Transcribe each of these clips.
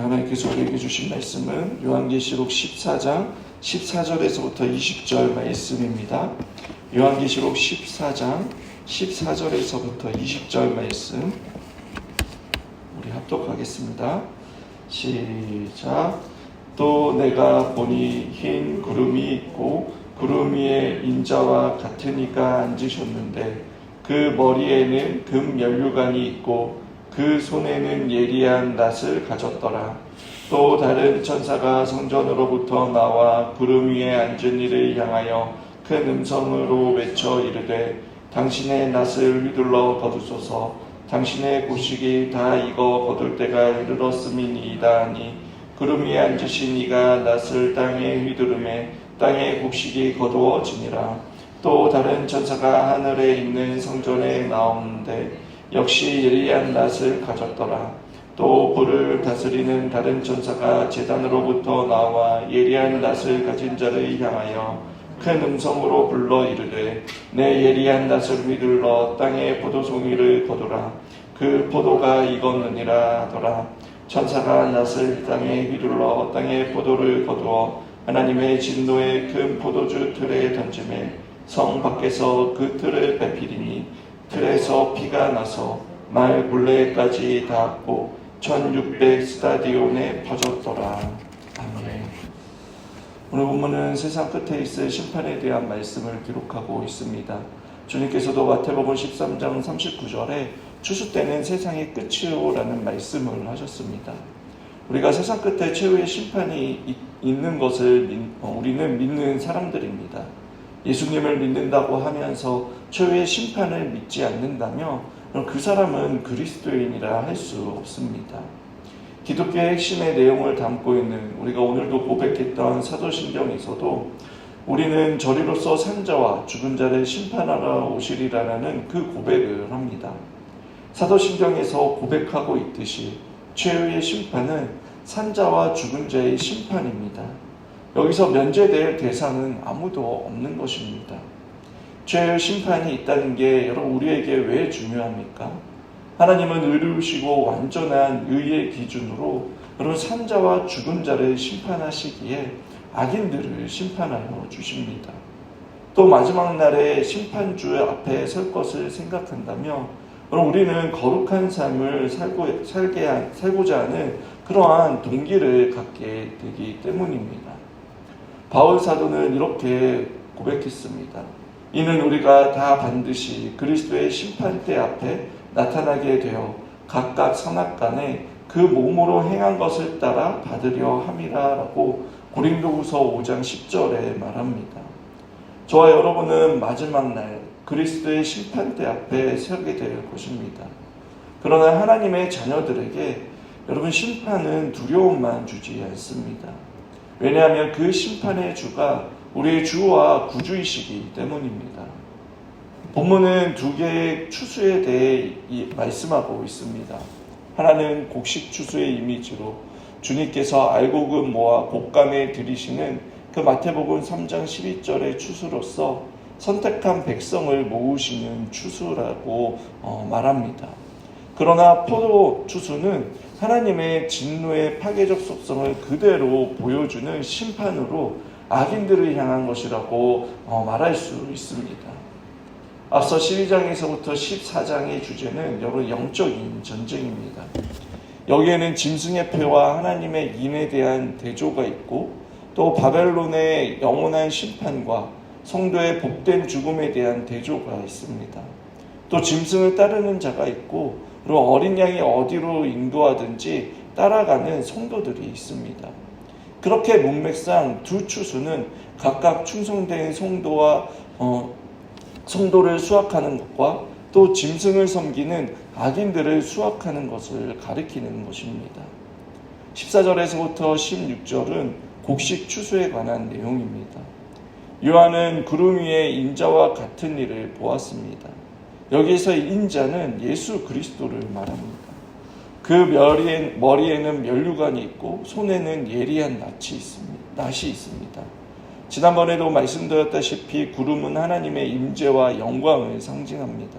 하나님께서 우리에게 주신 말씀은 요한계시록 14장 14절에서부터 20절 말씀입니다. 요한계시록 14장 14절에서부터 20절 말씀 우리 합독하겠습니다. 시작. 또 내가 보니 흰 구름이 있고 구름 위에 인자와 같은 이가 앉으셨는데 그 머리에는 금 면류관이 있고 그 손에는 예리한 낫을 가졌더라. 또 다른 천사가 성전으로부터 나와 구름 위에 앉은 이를 향하여 큰 음성으로 외쳐 이르되 당신의 낫을 휘둘러 거두소서. 당신의 곡식이 다 익어 거둘 때가 이르렀음이니이다 하니 구름 위에 앉으신 이가 낫을 땅에 휘두르매 땅의 곡식이 거두어지니라. 또 다른 천사가 하늘에 있는 성전에 나오는데 역시 예리한 낫을 가졌더라. 또 불을 다스리는 다른 천사가 제단으로부터 나와 예리한 낫을 가진 자를 향하여 큰 음성으로 불러 이르되 내 예리한 낫을 휘둘러 땅의 포도송이를 거두라. 그 포도가 익었느니라 하더라. 천사가 낫을 땅에 휘둘러 땅의 포도를 거두어 하나님의 진노의 큰 포도주 틀에 던지매 성 밖에서 그 틀을 베피리니 틀에서 피가 나서 말 굴레까지 닿았고 1600 스타디온에 퍼졌더라. 아멘. 오늘 본문은 세상 끝에 있을 심판에 대한 말씀을 기록하고 있습니다. 주님께서도 마태복음 13장 39절에 추수 때는 세상의 끝이요라는 말씀을 하셨습니다. 우리가 세상 끝에 최후의 심판이 있는 것을 우리는 믿는 사람들입니다. 예수님을 믿는다고 하면서 최후의 심판을 믿지 않는다면 그 사람은 그리스도인이라 할 수 없습니다. 기독교의 핵심의 내용을 담고 있는 우리가 오늘도 고백했던 사도신경에서도 우리는 저리로서 산자와 죽은 자를 심판하러 오시리라는 그 고백을 합니다. 사도신경에서 고백하고 있듯이 최후의 심판은 산자와 죽은 자의 심판입니다. 여기서 면제될 대상은 아무도 없는 것입니다. 죄의 심판이 있다는 게 여러분 우리에게 왜 중요합니까? 하나님은 의로우시고 완전한 의의 기준으로 여러분 산자와 죽은 자를 심판하시기에 악인들을 심판하여 주십니다. 또 마지막 날에 심판주 앞에 설 것을 생각한다면 여러분 우리는 거룩한 삶을 살고자 하는 그러한 동기를 갖게 되기 때문입니다. 바울 사도는 이렇게 고백했습니다. 이는 우리가 다 반드시 그리스도의 심판대 앞에 나타나게 되어 각각 선악간에 그 몸으로 행한 것을 따라 받으려 함이라 라고 고린도후서 5장 10절에 말합니다. 저와 여러분은 마지막 날 그리스도의 심판대 앞에 서게 될 것입니다. 그러나 하나님의 자녀들에게 여러분 심판은 두려움만 주지 않습니다. 왜냐하면 그 심판의 주가 우리의 주와 구주이시기 때문입니다. 본문은 두 개의 추수에 대해 말씀하고 있습니다. 하나는 곡식 추수의 이미지로 주님께서 알곡은 모아 곡간에 들이시는 그 마태복음 3장 12절의 추수로서 선택한 백성을 모으시는 추수라고 말합니다. 그러나 포도 추수는 하나님의 진노의 파괴적 속성을 그대로 보여주는 심판으로 악인들을 향한 것이라고 말할 수 있습니다. 앞서 12장에서부터 14장의 주제는 여러분 영적인 전쟁입니다. 여기에는 짐승의 패와 하나님의 인에 대한 대조가 있고 또 바벨론의 영원한 심판과 성도의 복된 죽음에 대한 대조가 있습니다. 또 짐승을 따르는 자가 있고 그리고 어린 양이 어디로 인도하든지 따라가는 성도들이 있습니다. 그렇게 문맥상 두 추수는 각각 충성된 성도와 성도를 수확하는 것과 또 짐승을 섬기는 악인들을 수확하는 것을 가리키는 것입니다. 14절에서부터 16절은 곡식 추수에 관한 내용입니다. 요한은 구름 위에 인자와 같은 일을 보았습니다. 여기에서 인자는 예수 그리스도를 말합니다. 그 머리에는 면류관이 있고 손에는 예리한 낫이 있습니다. 지난번에도 말씀드렸다시피 구름은 하나님의 임재와 영광을 상징합니다.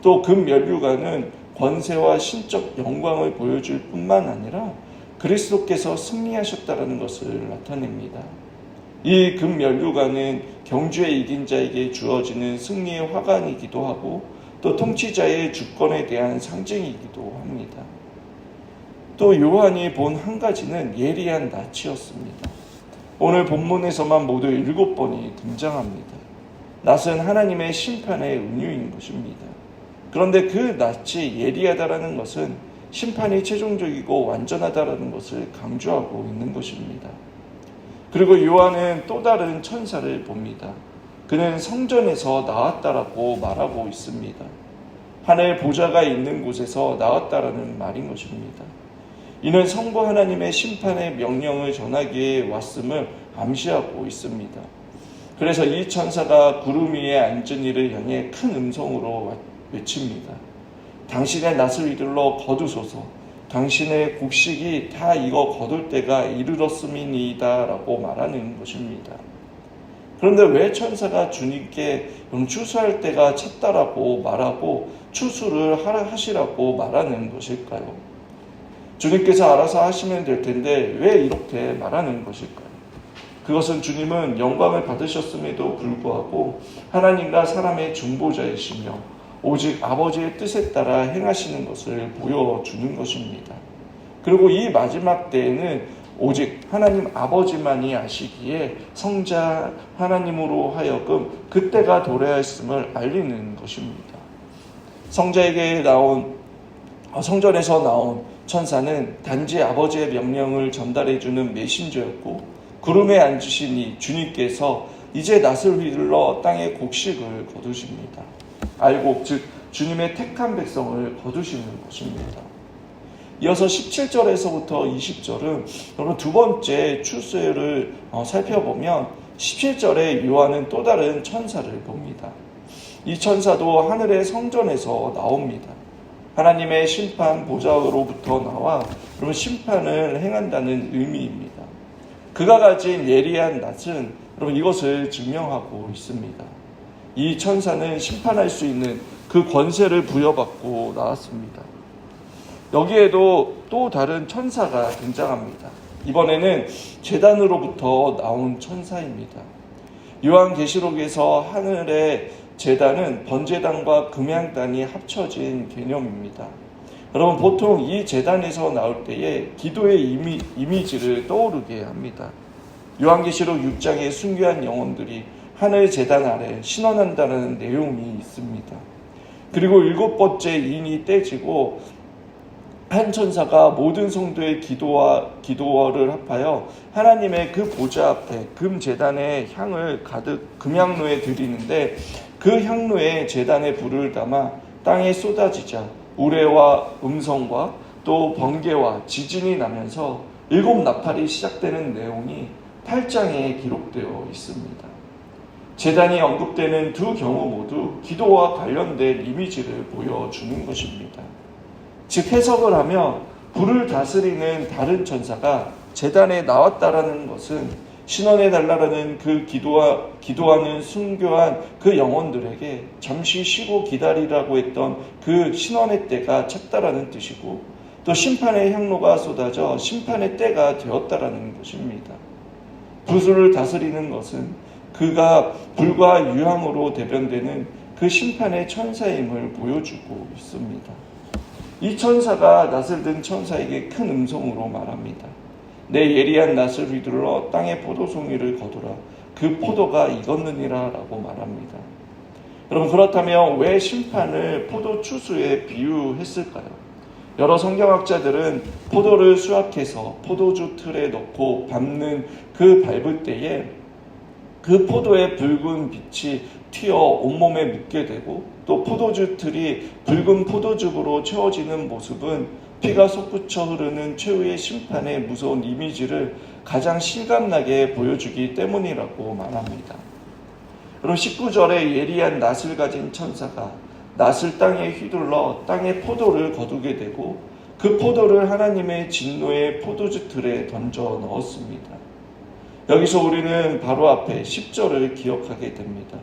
또 금 면류관은 권세와 신적 영광을 보여줄 뿐만 아니라 그리스도께서 승리하셨다는 것을 나타냅니다. 이 금면류관은 경주에 이긴 자에게 주어지는 승리의 화관이기도 하고 또 통치자의 주권에 대한 상징이기도 합니다. 또 요한이 본 한 가지는 예리한 낫이었습니다. 오늘 본문에서만 모두 7번이 등장합니다. 낫은 하나님의 심판의 은유인 것입니다. 그런데 그 낫이 예리하다라는 것은 심판이 최종적이고 완전하다라는 것을 강조하고 있는 것입니다. 그리고 요한은 또 다른 천사를 봅니다. 그는 성전에서 나왔다라고 말하고 있습니다. 하늘 보좌가 있는 곳에서 나왔다라는 말인 것입니다. 이는 성부 하나님의 심판의 명령을 전하기에 왔음을 암시하고 있습니다. 그래서 이 천사가 구름 위에 앉은 이를 향해 큰 음성으로 외칩니다. 당신의 낫을 이들러 거두소서. 당신의 곡식이 다 익어 거둘 때가 이르렀음이니이다 라고 말하는 것입니다. 그런데 왜 천사가 주님께 추수할 때가 찼다라고 말하고 추수를 하시라고 말하는 것일까요? 주님께서 알아서 하시면 될 텐데 왜 이렇게 말하는 것일까요? 그것은 주님은 영광을 받으셨음에도 불구하고 하나님과 사람의 중보자이시며 오직 아버지의 뜻에 따라 행하시는 것을 보여주는 것입니다. 그리고 이 마지막 때에는 오직 하나님 아버지만이 아시기에 성자 하나님으로 하여금 그때가 도래하였음을 알리는 것입니다. 성자에게 성전에서 나온 천사는 단지 아버지의 명령을 전달해주는 메신저였고 구름에 앉으신 이 주님께서 이제 낫을 휘둘러 땅의 곡식을 거두십니다. 알곡 즉 주님의 택한 백성을 거두시는 것입니다. 이어서 17절에서부터 20절은 여러분 두 번째 추수를 살펴보면 17절에 요한은 또 다른 천사를 봅니다. 이 천사도 하늘의 성전에서 나옵니다. 하나님의 심판 보좌로부터 나와 여러분 심판을 행한다는 의미입니다. 그가 가진 예리한 낫은 여러분 이것을 증명하고 있습니다. 이 천사는 심판할 수 있는 그 권세를 부여받고 나왔습니다. 여기에도 또 다른 천사가 등장합니다. 이번에는 제단으로부터 나온 천사입니다. 요한계시록에서 하늘의 제단은 번제단과 금향단이 합쳐진 개념입니다. 여러분 보통 이 제단에서 나올 때에 기도의 이미지를 떠오르게 합니다. 요한계시록 6장의 순교한 영혼들이 하늘 제단 아래 신원한다는 내용이 있습니다. 그리고 7번째 인이 떼지고 한 천사가 모든 성도의 기도를 합하여 하나님의 그 보좌 앞에 금 제단의 향을 가득 금향로에 드리는데 그 향로에 제단의 불을 담아 땅에 쏟아지자 우레와 음성과 또 번개와 지진이 나면서 7 나팔이 시작되는 내용이 8장에 기록되어 있습니다. 제단이 언급되는 두 경우 모두 기도와 관련된 이미지를 보여주는 것입니다. 즉 해석을 하면 불을 다스리는 다른 천사가 제단에 나왔다라는 것은 신원해달라는 그 기도하는 순교한 그 영혼들에게 잠시 쉬고 기다리라고 했던 그 신원의 때가 찼다라는 뜻이고 또 심판의 향로가 쏟아져 심판의 때가 되었다라는 것입니다. 불을 다스리는 것은 그가 불과 유황으로 대변되는 그 심판의 천사임을 보여주고 있습니다. 이 천사가 낫을 든 천사에게 큰 음성으로 말합니다. 내 예리한 낫을 휘둘러 땅의 포도송이를 거두라. 그 포도가 익었느니라 라고 말합니다. 여러분 그렇다면 왜 심판을 포도 추수에 비유했을까요? 여러 성경학자들은 포도를 수확해서 포도주 틀에 넣고 밟는 그 밟을 때에 그 포도의 붉은 빛이 튀어 온몸에 묻게 되고 또 포도주 틀이 붉은 포도즙으로 채워지는 모습은 피가 솟구쳐 흐르는 최후의 심판의 무서운 이미지를 가장 실감나게 보여주기 때문이라고 말합니다. 그럼 19절에 예리한 낫을 가진 천사가 낫을 땅에 휘둘러 땅에 포도를 거두게 되고 그 포도를 하나님의 진노의 포도주 틀에 던져 넣었습니다. 여기서 우리는 바로 앞에 10절을 기억하게 됩니다.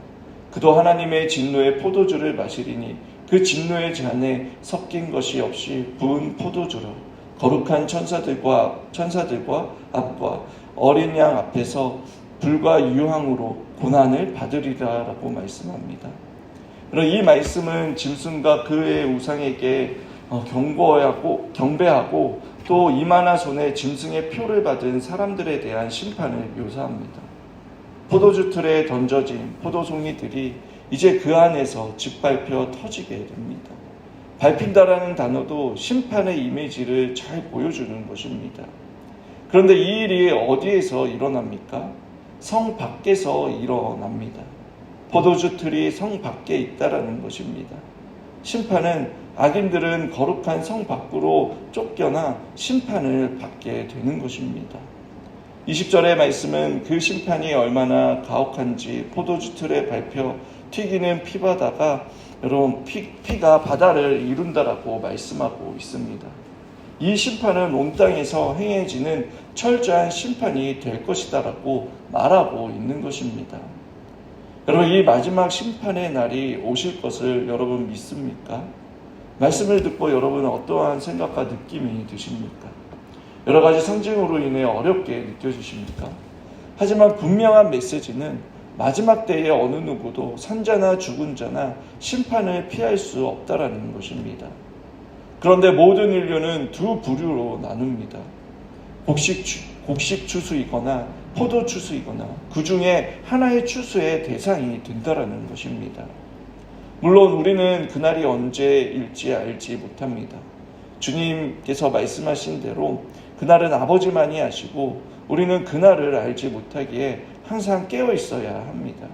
그도 하나님의 진노의 포도주를 마시리니 그 진노의 잔에 섞인 것이 없이 부은 포도주라. 거룩한 천사들과 앞과 어린 양 앞에서 불과 유황으로 고난을 받으리라라고 말씀합니다. 이 말씀은 짐승과 그의 우상에게 경배하고 또 이마나 손에 짐승의 표를 받은 사람들에 대한 심판을 묘사합니다. 포도주 틀에 던져진 포도송이들이 이제 그 안에서 짓밟혀 터지게 됩니다. 밟힌다라는 단어도 심판의 이미지를 잘 보여주는 것입니다. 그런데 이 일이 어디에서 일어납니까? 성 밖에서 일어납니다. 포도주 틀이 성 밖에 있다라는 것입니다. 심판은 악인들은 거룩한 성 밖으로 쫓겨나 심판을 받게 되는 것입니다. 20절의 말씀은 그 심판이 얼마나 가혹한지 포도주 틀에 밟혀 튀기는 피바다가 여러분 피가 바다를 이룬다라고 말씀하고 있습니다. 이 심판은 온 땅에서 행해지는 철저한 심판이 될 것이다라고 말하고 있는 것입니다. 여러분 이 마지막 심판의 날이 오실 것을 여러분 믿습니까? 말씀을 듣고 여러분은 어떠한 생각과 느낌이 드십니까? 여러 가지 상징으로 인해 어렵게 느껴지십니까? 하지만 분명한 메시지는 마지막 때에 어느 누구도 산자나 죽은 자나 심판을 피할 수 없다라는 것입니다. 그런데 모든 인류는 두 부류로 나눕니다. 곡식 추수이거나 포도 추수이거나 그 중에 하나의 추수의 대상이 된다라는 것입니다. 물론 우리는 그날이 언제일지 알지 못합니다. 주님께서 말씀하신 대로 그날은 아버지만이 아시고 우리는 그날을 알지 못하기에 항상 깨어 있어야 합니다.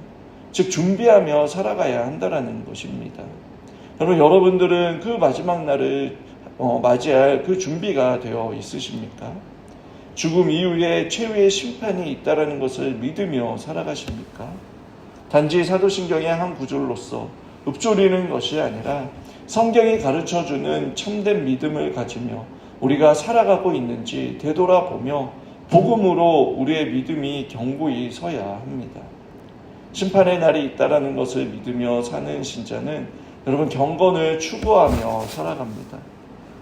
즉 준비하며 살아가야 한다라는 것입니다. 여러분들은 그 마지막 날을 맞이할 그 준비가 되어 있으십니까? 죽음 이후에 최후의 심판이 있다라는 것을 믿으며 살아가십니까? 단지 사도신경의 한 구절로서 읊조리는 것이 아니라 성경이 가르쳐주는 참된 믿음을 가지며 우리가 살아가고 있는지 되돌아보며 복음으로 우리의 믿음이 견고히 서야 합니다. 심판의 날이 있다라는 것을 믿으며 사는 신자는 여러분 경건을 추구하며 살아갑니다.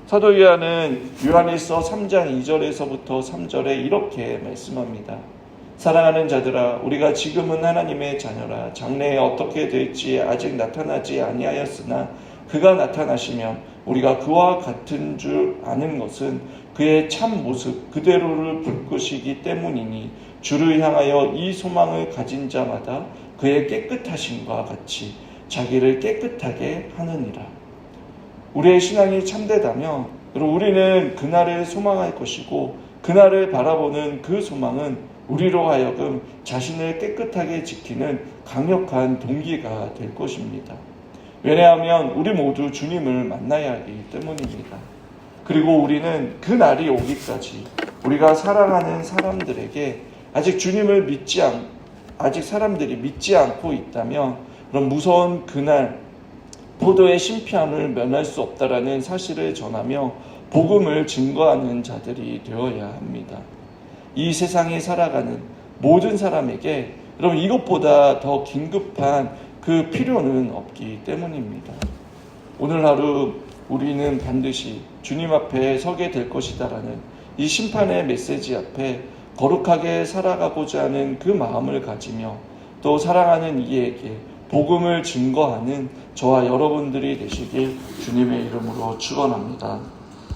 사도 요한은 요한일서 3장 2절에서부터 3절에 이렇게 말씀합니다. 사랑하는 자들아 우리가 지금은 하나님의 자녀라. 장래에 어떻게 될지 아직 나타나지 아니하였으나 그가 나타나시면 우리가 그와 같은 줄 아는 것은 그의 참 모습 그대로를 볼 것이기 때문이니 주를 향하여 이 소망을 가진 자마다 그의 깨끗하심과 같이 자기를 깨끗하게 하느니라. 우리의 신앙이 참되다면 우리는 그날을 소망할 것이고 그날을 바라보는 그 소망은 우리로 하여금 자신을 깨끗하게 지키는 강력한 동기가 될 것입니다. 왜냐하면 우리 모두 주님을 만나야 하기 때문입니다. 그리고 우리는 그 날이 오기까지 우리가 사랑하는 사람들에게 아직 사람들이 믿지 않고 있다면 그럼 무서운 그날 포도의 신피함을 면할 수 없다라는 사실을 전하며 복음을 증거하는 자들이 되어야 합니다. 이 세상에 살아가는 모든 사람에게 여러분 이것보다 더 긴급한 그 필요는 없기 때문입니다. 오늘 하루 우리는 반드시 주님 앞에 서게 될 것이다라는 이 심판의 메시지 앞에 거룩하게 살아가고자 하는 그 마음을 가지며 또 사랑하는 이에게 복음을 증거하는 저와 여러분들이 되시길 주님의 이름으로 축원합니다.